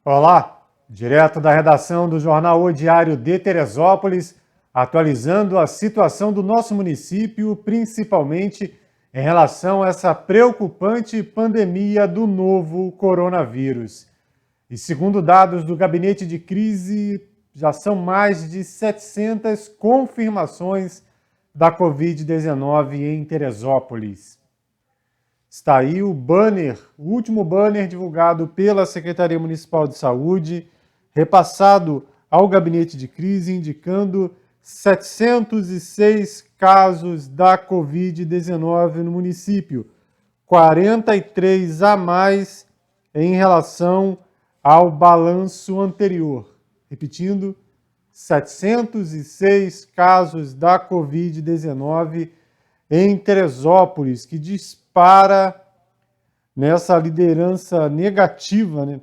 Olá, direto da redação do jornal O Diário de Teresópolis, atualizando a situação do nosso município, principalmente em relação a essa preocupante pandemia do novo coronavírus. E segundo dados do Gabinete de Crise, já são mais de 700 confirmações da Covid-19 em Teresópolis. Está aí o banner, o último banner divulgado pela Secretaria Municipal de Saúde, repassado ao gabinete de crise, indicando 706 casos da Covid-19 no município, 43 a mais em relação ao balanço anterior. Repetindo, 706 casos da Covid-19 em Teresópolis, que dispara nessa liderança negativa, né,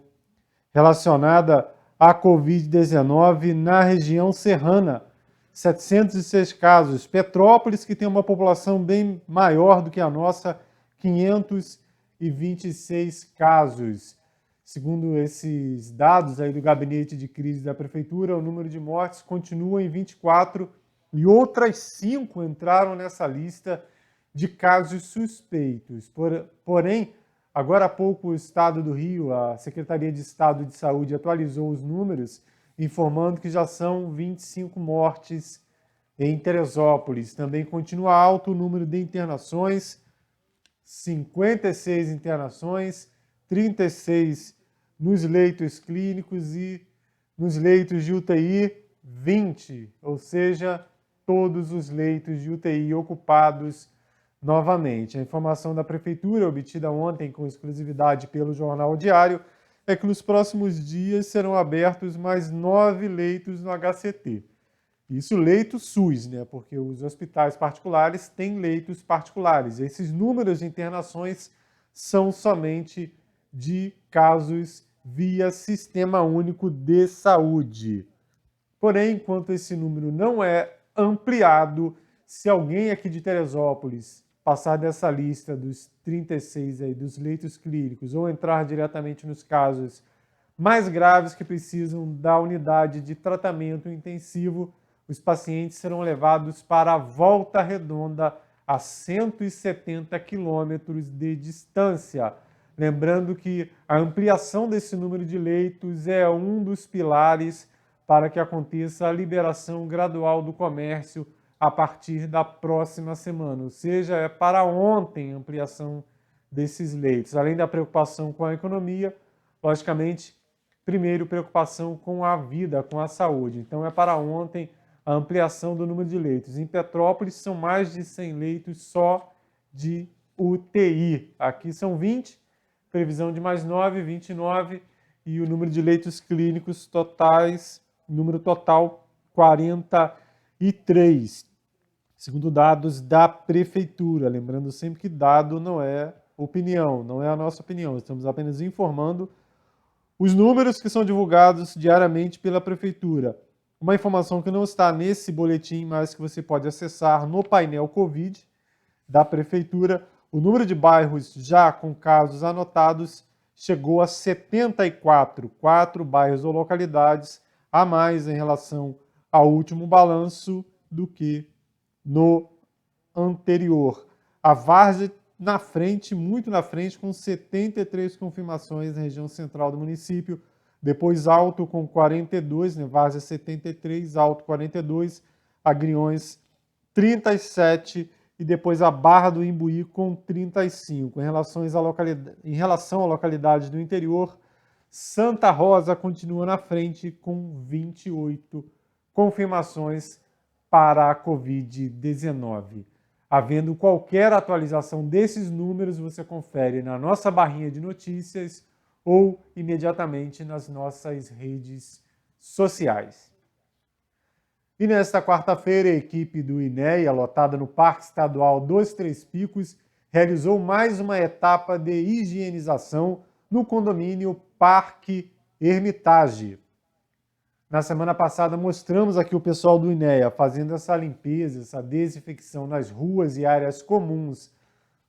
relacionada à Covid-19 na região serrana. 706 casos. Petrópolis, que tem uma população bem maior do que a nossa, 526 casos. Segundo esses dados aí do gabinete de crise da prefeitura, o número de mortes continua em 24 e outras 5 entraram nessa lista de casos suspeitos. Porém, agora há pouco o Estado do Rio, a Secretaria de Estado de Saúde, atualizou os números, informando que já são 25 mortes em Teresópolis. Também continua alto o número de internações, 56 internações, 36 nos leitos clínicos e nos leitos de UTI, 20, ou seja, todos os leitos de UTI ocupados novamente. A informação da Prefeitura, obtida ontem com exclusividade pelo Jornal O Diário, é que nos próximos dias serão abertos mais 9 leitos no HCT. Isso leito SUS, né? Porque os hospitais particulares têm leitos particulares. Esses números de internações são somente de casos via Sistema Único de Saúde. Porém, enquanto esse número não é ampliado, se alguém aqui de Teresópolis passar dessa lista dos 36 aí, dos leitos clínicos ou entrar diretamente nos casos mais graves que precisam da unidade de tratamento intensivo, os pacientes serão levados para a Volta Redonda a 170 quilômetros de distância. Lembrando que a ampliação desse número de leitos é um dos pilares para que aconteça a liberação gradual do comércio a partir da próxima semana. Ou seja, é para ontem a ampliação desses leitos. Além da preocupação com a economia, logicamente, primeiro preocupação com a vida, com a saúde. Então é para ontem a ampliação do número de leitos. Em Petrópolis são mais de 100 leitos só de UTI. Aqui são 20, previsão de mais 9, 29, e o número de leitos clínicos totais, número total, 43. Segundo dados da Prefeitura. Lembrando sempre que dado não é opinião, não é a nossa opinião. Estamos apenas informando os números que são divulgados diariamente pela Prefeitura. Uma informação que não está nesse boletim, mas que você pode acessar no painel Covid da Prefeitura. O número de bairros já com casos anotados chegou a 74, 4 bairros ou localidades a mais em relação ao último balanço do que no anterior. A Várzea na frente, muito na frente, com 73 confirmações na região central do município. Depois Alto com 42, né? Várzea 73, Alto 42, Agriões 37 e depois a Barra do Imbuí com 35. Em relação a localidades do interior, Santa Rosa continua na frente com 28 confirmações para a Covid-19. Havendo qualquer atualização desses números, você confere na nossa barrinha de notícias ou imediatamente nas nossas redes sociais. E nesta quarta-feira, a equipe do INEA, lotada no Parque Estadual dos Três Picos, realizou mais uma etapa de higienização no condomínio Parque Hermitage. Na semana passada, mostramos aqui o pessoal do INEA fazendo essa limpeza, essa desinfecção nas ruas e áreas comuns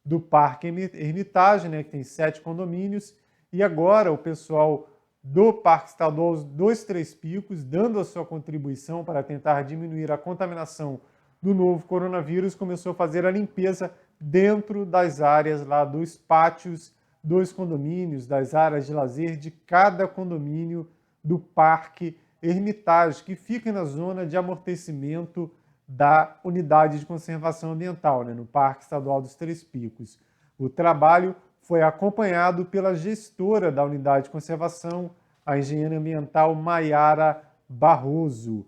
do Parque Hermitage, né, que tem 7 condomínios, e agora o pessoal do Parque Estadual dos Três Picos, dando a sua contribuição para tentar diminuir a contaminação do novo coronavírus, começou a fazer a limpeza dentro das áreas lá dos pátios dos condomínios, das áreas de lazer de cada condomínio do Parque Hermitage, que fica na zona de amortecimento da Unidade de Conservação Ambiental, no Parque Estadual dos Três Picos. O trabalho foi acompanhado pela gestora da Unidade de Conservação, a engenheira ambiental Maiara Barroso.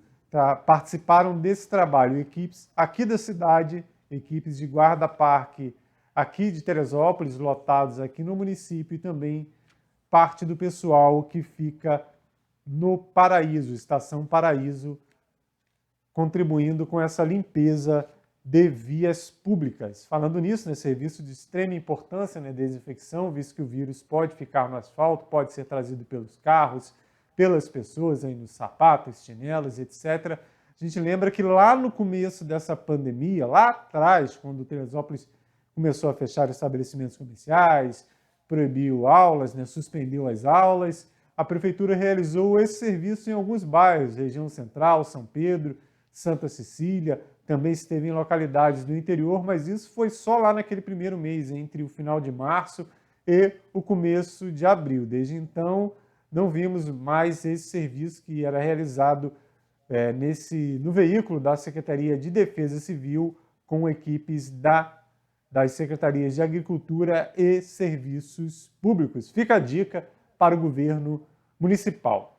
Participaram desse trabalho equipes aqui da cidade, equipes de guarda-parque aqui de Teresópolis, lotados aqui no município, e também parte do pessoal que fica no Paraíso, Estação Paraíso, contribuindo com essa limpeza de vias públicas. Falando nisso, serviço de extrema importância, desinfecção, visto que o vírus pode ficar no asfalto, pode ser trazido pelos carros, pelas pessoas, aí nos sapatos, chinelos, etc. A gente lembra que lá no começo dessa pandemia, lá atrás, quando Teresópolis começou a fechar estabelecimentos comerciais, proibiu aulas, suspendeu as aulas, a prefeitura realizou esse serviço em alguns bairros, região central, São Pedro, Santa Cecília, também esteve em localidades do interior, mas isso foi só lá naquele primeiro mês, entre o final de março e o começo de abril. Desde então, não vimos mais esse serviço que era realizado no veículo da Secretaria de Defesa Civil com equipes das Secretarias de Agricultura e Serviços Públicos. Fica a dica para o governo municipal.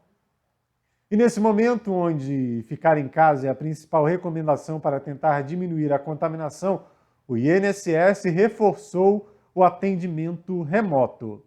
E nesse momento, onde ficar em casa é a principal recomendação para tentar diminuir a contaminação, o INSS reforçou o atendimento remoto.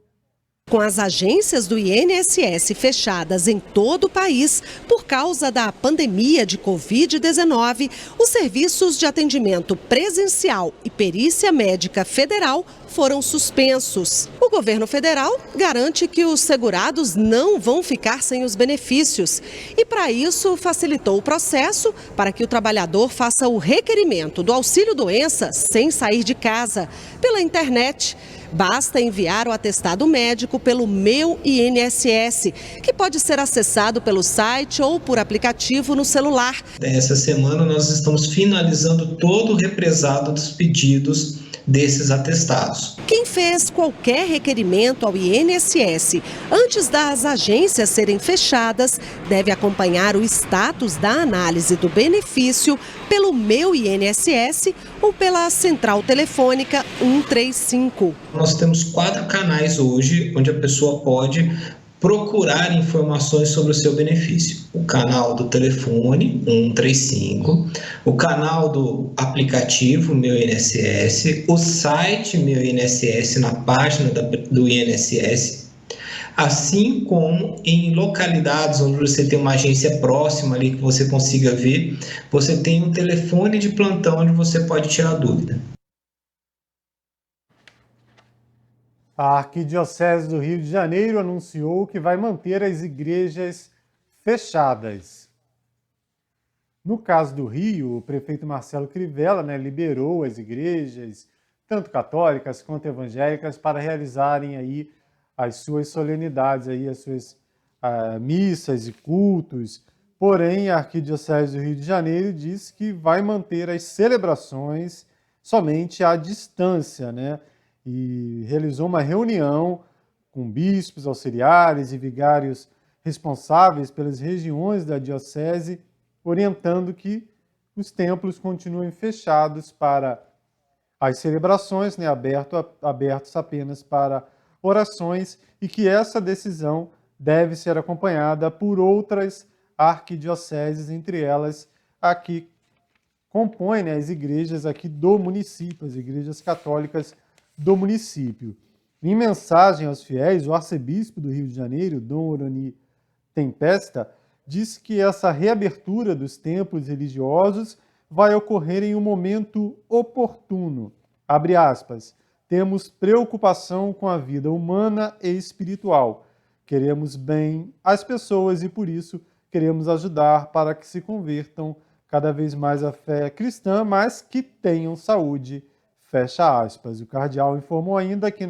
Com as agências do INSS fechadas em todo o país por causa da pandemia de Covid-19, os serviços de atendimento presencial e perícia médica federal foram suspensos. O governo federal garante que os segurados não vão ficar sem os benefícios e, para isso, facilitou o processo para que o trabalhador faça o requerimento do auxílio-doença sem sair de casa, pela internet. Basta enviar o atestado médico pelo Meu INSS, que pode ser acessado pelo site ou por aplicativo no celular. Essa semana nós estamos finalizando todo o represado dos pedidos desses atestados. Quem fez qualquer requerimento ao INSS antes das agências serem fechadas deve acompanhar o status da análise do benefício pelo Meu INSS ou pela central telefônica 135. Nós temos 4 canais hoje onde a pessoa pode procurar informações sobre o seu benefício. O canal do telefone 135, o canal do aplicativo Meu INSS, o site Meu INSS na página do INSS, assim como em localidades onde você tem uma agência próxima ali que você consiga ver, você tem um telefone de plantão onde você pode tirar dúvida. A Arquidiocese do Rio de Janeiro anunciou que vai manter as igrejas fechadas. No caso do Rio, o prefeito Marcelo Crivella liberou as igrejas, tanto católicas quanto evangélicas, para realizarem aí as suas solenidades, aí, as suas missas e cultos. Porém, a Arquidiocese do Rio de Janeiro disse que vai manter as celebrações somente à distância, e realizou uma reunião com bispos, auxiliares e vigários responsáveis pelas regiões da diocese, orientando que os templos continuem fechados para as celebrações, abertos apenas para orações, e que essa decisão deve ser acompanhada por outras arquidioceses, entre elas a que compõem as igrejas aqui do município, as igrejas católicas do município. Em mensagem aos fiéis, o arcebispo do Rio de Janeiro, Dom Orani Tempesta, disse que essa reabertura dos templos religiosos vai ocorrer em um momento oportuno. Abre aspas. Temos preocupação com a vida humana e espiritual. Queremos bem às pessoas e, por isso, queremos ajudar para que se convertam cada vez mais à fé cristã, mas que tenham saúde. Fecha aspas. O cardeal informou ainda que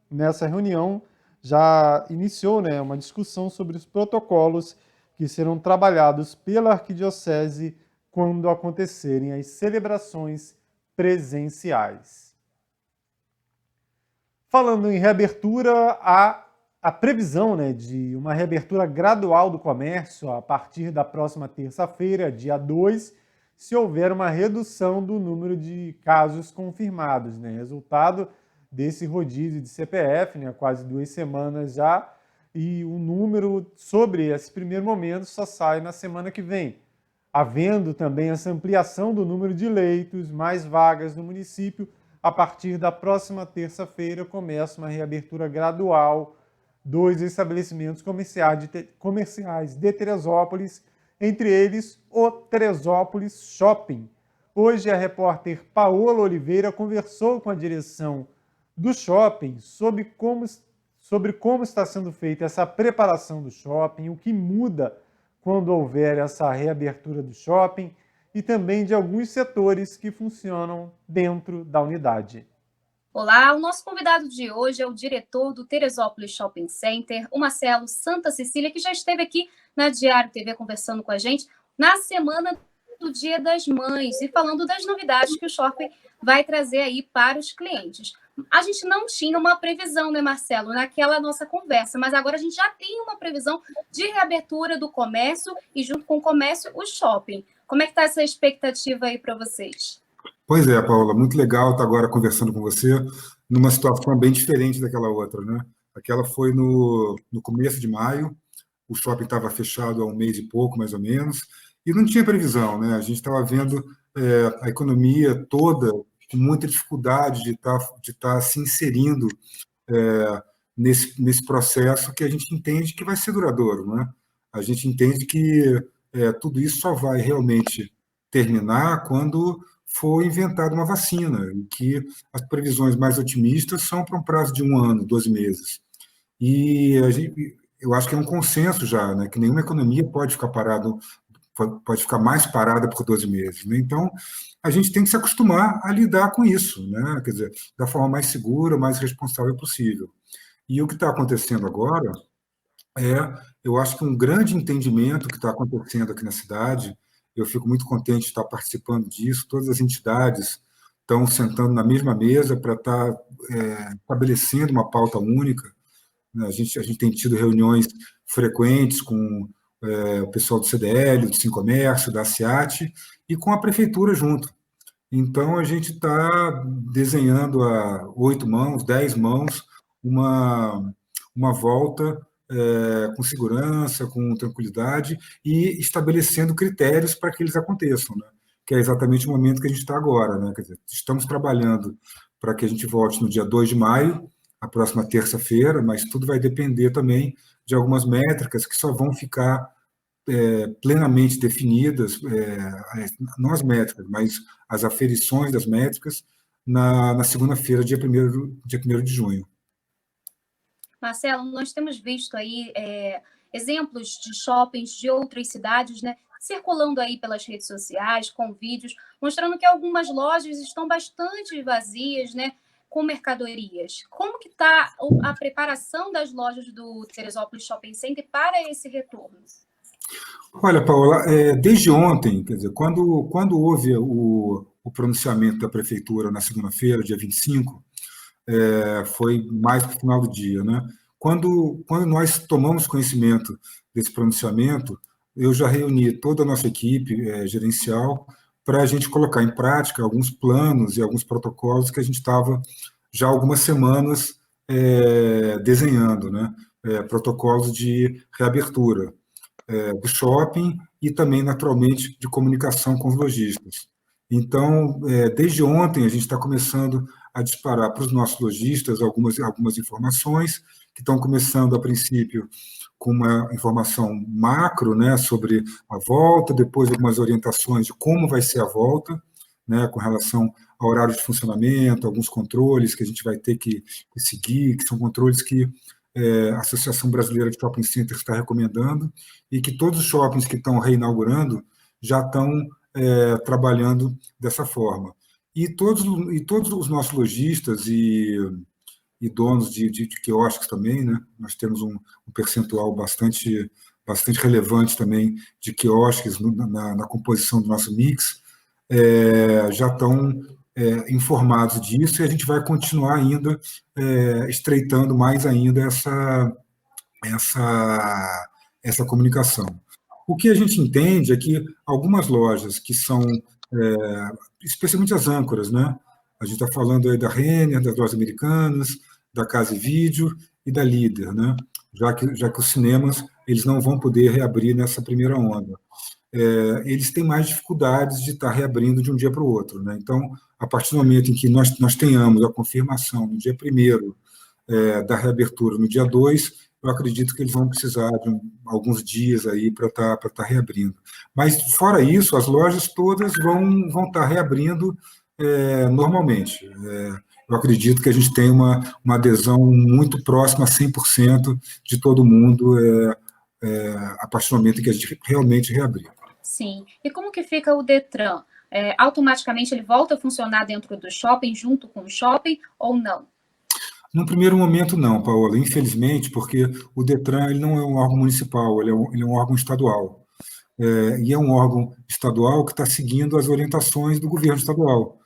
nessa reunião já iniciou, né, uma discussão sobre os protocolos que serão trabalhados pela Arquidiocese quando acontecerem as celebrações presenciais. Falando em reabertura, a previsão, né, de uma reabertura gradual do comércio a partir da próxima terça-feira, dia 2, se houver uma redução do número de casos confirmados, né, resultado desse rodízio de CPF, né, quase 2 semanas já, e o número sobre esse primeiro momento só sai na semana que vem. Havendo também essa ampliação do número de leitos, mais vagas no município, a partir da próxima terça-feira começa uma reabertura gradual dos estabelecimentos comerciais de Teresópolis, entre eles o Teresópolis Shopping. Hoje a repórter Paola Oliveira conversou com a direção do shopping sobre como está sendo feita essa preparação do shopping, o que muda quando houver essa reabertura do shopping e também de alguns setores que funcionam dentro da unidade. Olá, o nosso convidado de hoje é o diretor do Teresópolis Shopping Center, o Marcelo Santa Cecília, que já esteve aqui na Diário TV conversando com a gente na semana do Dia das Mães e falando das novidades que o shopping vai trazer aí para os clientes. A gente não tinha uma previsão, né, Marcelo, naquela nossa conversa, mas agora a gente já tem uma previsão de reabertura do comércio e, junto com o comércio, o shopping. Como é que está essa expectativa aí para vocês? Pois é, Paula, muito legal estar agora conversando com você numa situação bem diferente daquela outra, né? Aquela foi no começo de maio, o shopping estava fechado há um mês e pouco, mais ou menos, e não tinha previsão, né? A gente estava vendo a economia toda com muita dificuldade de estar se inserindo nesse processo que a gente entende que vai ser duradouro, né? A gente entende que tudo isso só vai realmente terminar quando for inventada uma vacina, e que as previsões mais otimistas são para um prazo de 1 ano, 12 meses. E eu acho que é um consenso já, né, que nenhuma economia pode ficar mais parada por 12 meses. Né? Então, a gente tem que se acostumar a lidar com isso, né? Quer dizer, da forma mais segura, mais responsável possível. E o que está acontecendo agora eu acho que um grande entendimento que está acontecendo aqui na cidade. Eu fico muito contente de estar participando disso. Todas as entidades estão sentando na mesma mesa para estar estabelecendo uma pauta única. A gente tem tido reuniões frequentes com o pessoal do CDL, do Sincomércio, da SEAT e com a prefeitura junto. Então, a gente está desenhando a 8 mãos, 10 mãos, uma volta com segurança, com tranquilidade e estabelecendo critérios para que eles aconteçam, né? Que é exatamente o momento que a gente está agora, né? Quer dizer, estamos trabalhando para que a gente volte no dia 2 de maio, a próxima terça-feira, mas tudo vai depender também de algumas métricas que só vão ficar plenamente definidas, não as métricas, mas as aferições das métricas na segunda-feira, dia 1º de junho. Marcelo, nós temos visto aí exemplos de shoppings de outras cidades, né, circulando aí pelas redes sociais, com vídeos, mostrando que algumas lojas estão bastante vazias, né, com mercadorias. Como que está a preparação das lojas do Teresópolis Shopping Center para esse retorno? Olha, Paula, desde ontem, quer dizer, quando houve o pronunciamento da prefeitura na segunda-feira, dia 25, foi mais para o final do dia, né? Quando nós tomamos conhecimento desse pronunciamento, eu já reuni toda a nossa equipe gerencial para a gente colocar em prática alguns planos e alguns protocolos que a gente estava já há algumas semanas desenhando, né? Protocolos de reabertura do shopping e também, naturalmente, de comunicação com os lojistas. Então, desde ontem, a gente está começando a disparar para os nossos lojistas algumas informações que estão começando, a princípio, com uma informação macro, né, sobre a volta, depois algumas orientações de como vai ser a volta, né, com relação ao horário de funcionamento, alguns controles que a gente vai ter que seguir, que são controles que a Associação Brasileira de Shopping Centers está recomendando, e que todos os shoppings que estão reinaugurando já estão trabalhando dessa forma. E todos os nossos lojistas e e donos de quiosques também, né? Nós temos um percentual bastante relevante também de quiosques na composição do nosso mix, já estão informados disso, e a gente vai continuar ainda estreitando mais ainda essa comunicação. O que a gente entende é que algumas lojas que são, especialmente as âncoras, né? A gente está falando aí da Renner, das lojas americanas, da Casa e Vídeo e da Líder, né? Já que os cinemas eles não vão poder reabrir nessa primeira onda. Eles têm mais dificuldades de estar reabrindo de um dia para o outro, né? Então, a partir do momento em que nós tenhamos a confirmação no dia 1º da reabertura, no dia 2, eu acredito que eles vão precisar de alguns dias aí para estar reabrindo. Mas, fora isso, as lojas todas vão estar reabrindo normalmente. Eu acredito que a gente tem uma adesão muito próxima a 100% de todo mundo a partir do momento em que a gente realmente reabrir. Sim. E como que fica o Detran? Automaticamente ele volta a funcionar dentro do shopping, junto com o shopping, ou não? No primeiro momento, não, Paola, infelizmente, porque o Detran ele não é um órgão municipal, ele é um órgão estadual. E é um órgão estadual que está seguindo as orientações do governo estadual.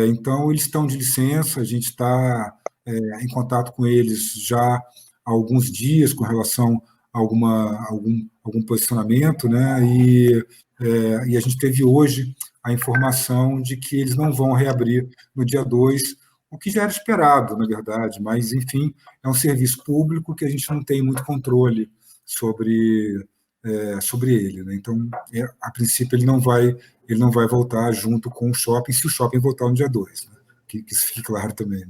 Então, eles estão de licença, a gente está em contato com eles já há alguns dias com relação a algum posicionamento, né? E a gente teve hoje a informação de que eles não vão reabrir no dia 2, o que já era esperado, na verdade, mas, enfim, é um serviço público que a gente não tem muito controle sobre ele, né? Então, a princípio, ele não vai voltar junto com o shopping, se o shopping voltar no dia 2, né? Que isso fique claro também.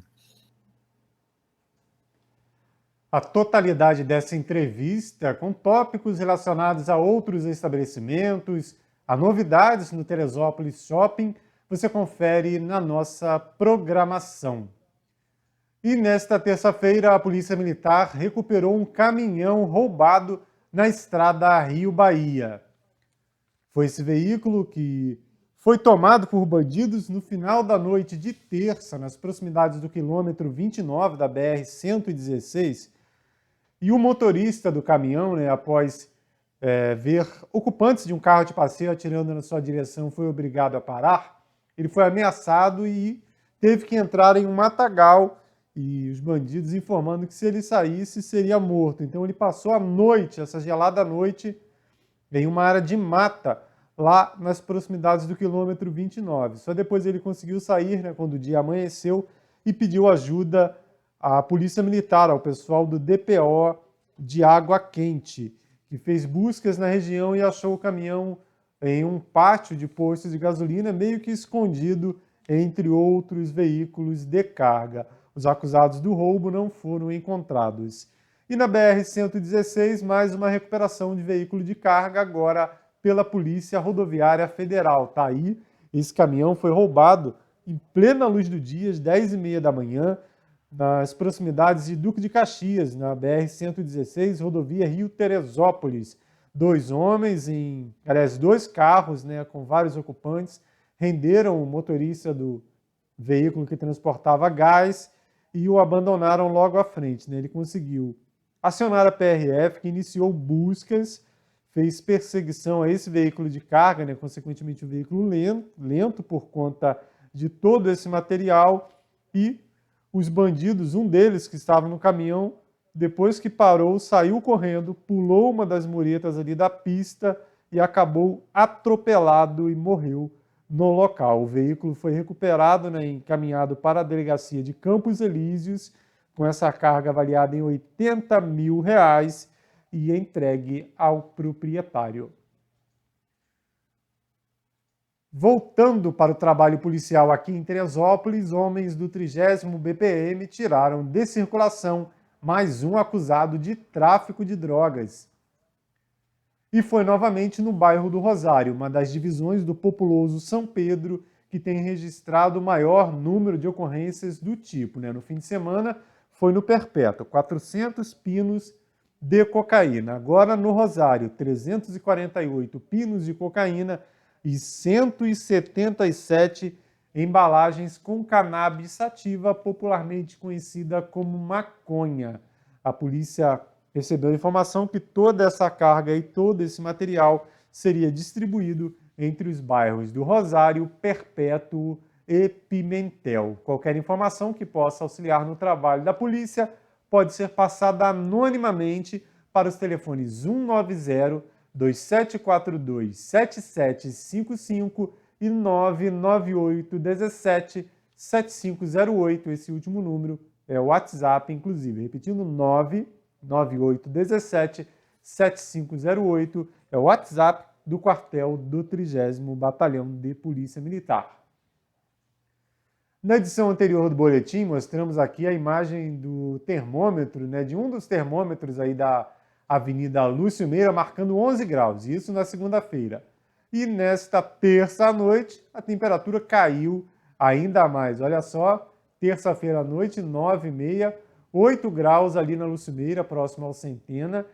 A totalidade dessa entrevista, com tópicos relacionados a outros estabelecimentos, a novidades no Teresópolis Shopping, você confere na nossa programação. E nesta terça-feira, a Polícia Militar recuperou um caminhão roubado na estrada Rio-Bahia. Foi esse veículo que foi tomado por bandidos no final da noite de terça, nas proximidades do quilômetro 29 da BR-116, e o motorista do caminhão, após ver ocupantes de um carro de passeio atirando na sua direção, foi obrigado a parar. Ele foi ameaçado e teve que entrar em um matagal, e os bandidos informando que se ele saísse seria morto. Então ele passou a noite, essa gelada noite, em uma área de mata, lá nas proximidades do quilômetro 29. Só depois ele conseguiu sair, quando o dia amanheceu, e pediu ajuda à Polícia Militar, ao pessoal do DPO de Água Quente, que fez buscas na região e achou o caminhão em um pátio de postos de gasolina, meio que escondido entre outros veículos de carga. Os acusados do roubo não foram encontrados. E na BR-116, mais uma recuperação de veículo de carga, agora pela Polícia Rodoviária Federal. Tá aí, esse caminhão foi roubado em plena luz do dia, às 10h30 da manhã, nas proximidades de Duque de Caxias, na BR-116, rodovia Rio-Teresópolis. 2 homens, dois carros, com vários ocupantes, renderam o motorista do veículo que transportava gás e o abandonaram logo à frente. Ele conseguiu acionar a PRF, que iniciou buscas, fez perseguição a esse veículo de carga, consequentemente um veículo lento por conta de todo esse material, e os bandidos, um deles que estava no caminhão, depois que parou, saiu correndo, pulou uma das muretas ali da pista e acabou atropelado e morreu no local. O veículo foi recuperado, encaminhado para a delegacia de Campos Elíseos, com essa carga avaliada em R$80 mil e entregue ao proprietário. Voltando para o trabalho policial aqui em Teresópolis, homens do 30º BPM tiraram de circulação mais um acusado de tráfico de drogas. E foi novamente no bairro do Rosário, uma das divisões do populoso São Pedro, que tem registrado o maior número de ocorrências do tipo. No fim de semana foi no Perpétuo, 400 pinos de cocaína. Agora no Rosário, 348 pinos de cocaína e 177 embalagens com cannabis sativa, popularmente conhecida como maconha. A polícia recebeu a informação que toda essa carga e todo esse material seria distribuído entre os bairros do Rosário, Perpétuo e Pimentel. Qualquer informação que possa auxiliar no trabalho da polícia pode ser passada anonimamente para os telefones 190 2742 7755 e 998 17 7508. Esse último número é o WhatsApp, inclusive. Repetindo, 998 17 7508 é o WhatsApp do quartel do 30º Batalhão de Polícia Militar. Na edição anterior do boletim, mostramos aqui a imagem do termômetro, de um dos termômetros aí da Avenida Lúcio Meira, marcando 11 graus, isso na segunda-feira. E nesta terça à noite, a temperatura caiu ainda mais. Olha só, terça-feira à noite, 9h30, 8 graus ali na Lúcio Meira, próximo ao Centena.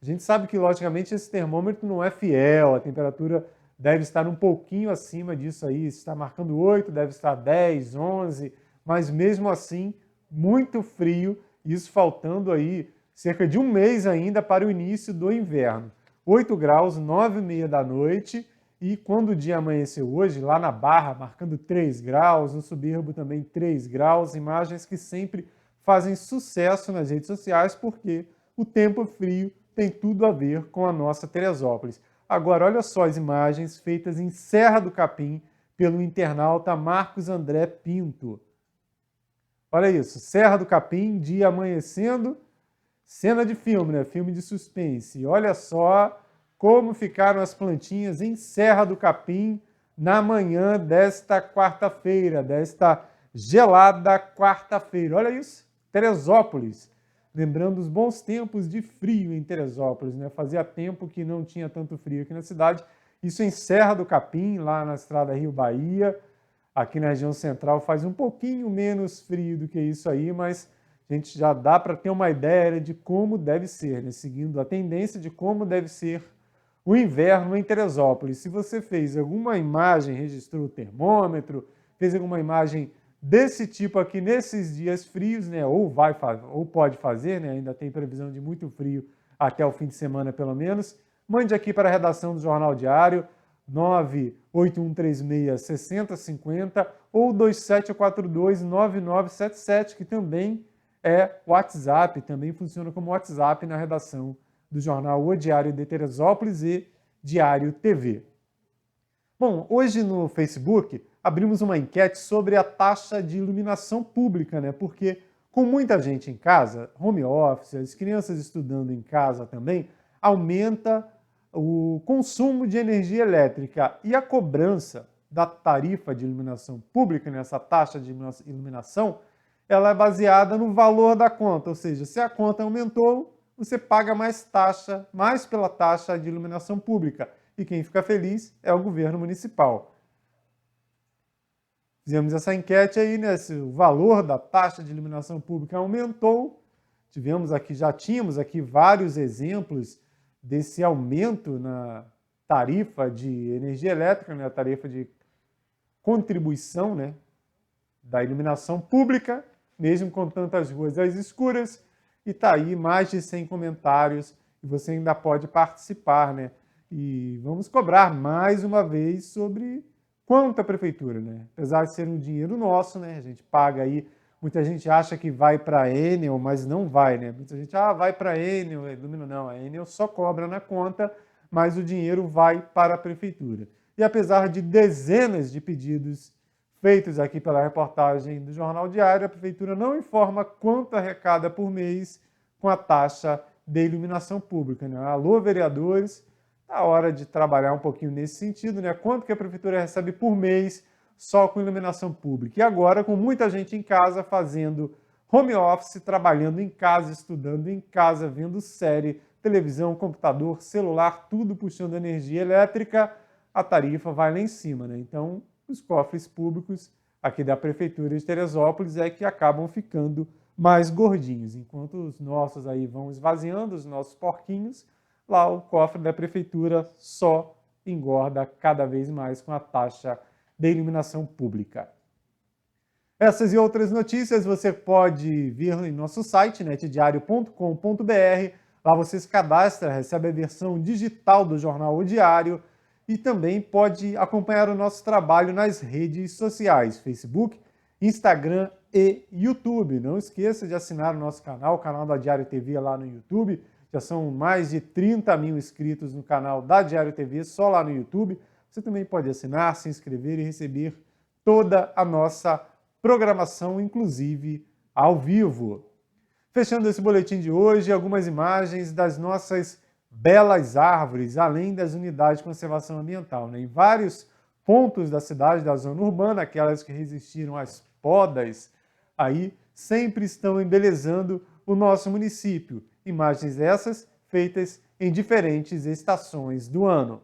A gente sabe que, logicamente, esse termômetro não é fiel, a temperatura deve estar um pouquinho acima disso aí, se está marcando 8, deve estar 10, 11, mas mesmo assim, muito frio, isso faltando aí cerca de um mês ainda para o início do inverno. 8 graus, 9h30 da noite, e quando o dia amanheceu hoje, lá na Barra, marcando 3 graus, no Subirbo também 3 graus, imagens que sempre fazem sucesso nas redes sociais, porque o tempo frio tem tudo a ver com a nossa Teresópolis. Agora, olha só as imagens feitas em Serra do Capim pelo internauta Marcos André Pinto. Olha isso, Serra do Capim, dia amanhecendo, cena de filme, filme de suspense. E olha só como ficaram as plantinhas em Serra do Capim na manhã desta quarta-feira, desta gelada quarta-feira. Olha isso, Teresópolis. Lembrando os bons tempos de frio em Teresópolis, Fazia tempo que não tinha tanto frio aqui na cidade. Isso em Serra do Capim, lá na estrada Rio-Bahia. Aqui na região central faz um pouquinho menos frio do que isso aí, mas a gente já dá para ter uma ideia de como deve ser, seguindo a tendência de como deve ser o inverno em Teresópolis. Se você fez alguma imagem, registrou o termômetro, fez alguma imagem desse tipo aqui nesses dias frios, ou pode fazer, ainda tem previsão de muito frio até o fim de semana pelo menos, mande aqui para a redação do Jornal Diário, 98136-6050 ou 2742-9977, que também é WhatsApp, também funciona como WhatsApp na redação do jornal O Diário de Teresópolis e Diário TV. Bom, hoje no Facebook abrimos uma enquete sobre a taxa de iluminação pública, porque com muita gente em casa, home office, as crianças estudando em casa também, aumenta o consumo de energia elétrica e a cobrança da tarifa de iluminação pública, essa taxa de iluminação, ela é baseada no valor da conta, ou seja, se a conta aumentou, você paga mais taxa, mais pela taxa de iluminação pública. E quem fica feliz é o governo municipal. Fizemos essa enquete aí, se o valor da taxa de iluminação pública aumentou. Já tínhamos aqui vários exemplos desse aumento na tarifa de energia elétrica, a tarifa de contribuição da iluminação pública, mesmo com tantas ruas às escuras. E está aí mais de 100 comentários e você ainda pode participar, E vamos cobrar mais uma vez sobre quanto a prefeitura, Apesar de ser um dinheiro nosso, a gente paga aí, muita gente acha que vai para a Enel, mas não vai, Muita gente, vai para a Enel, não, a Enel só cobra na conta, mas o dinheiro vai para a prefeitura. E apesar de dezenas de pedidos feitos aqui pela reportagem do Jornal Diário, a prefeitura não informa quanto arrecada por mês com a taxa de iluminação pública. Alô, vereadores, está hora de trabalhar um pouquinho nesse sentido, Quanto que a prefeitura recebe por mês só com iluminação pública? E agora, com muita gente em casa fazendo home office, trabalhando em casa, estudando em casa, vendo série, televisão, computador, celular, tudo puxando energia elétrica, a tarifa vai lá em cima, Então, os cofres públicos aqui da Prefeitura de Teresópolis é que acabam ficando mais gordinhos. Enquanto os nossos aí vão esvaziando, os nossos porquinhos, lá o cofre da Prefeitura só engorda cada vez mais com a taxa de iluminação pública. Essas e outras notícias você pode ver em nosso site, netdiario.com.br. Lá você se cadastra, recebe a versão digital do jornal O Diário e também pode acompanhar o nosso trabalho nas redes sociais, Facebook, Instagram e YouTube. Não esqueça de assinar o nosso canal, o canal da Diário TV lá no YouTube. Já são mais de 30 mil inscritos no canal da Diário TV, só lá no YouTube. Você também pode assinar, se inscrever e receber toda a nossa programação, inclusive ao vivo. Fechando esse boletim de hoje, algumas imagens das nossas belas árvores, além das unidades de conservação ambiental. Em vários pontos da cidade, da zona urbana, aquelas que resistiram às podas, aí sempre estão embelezando o nosso município. Imagens essas feitas em diferentes estações do ano.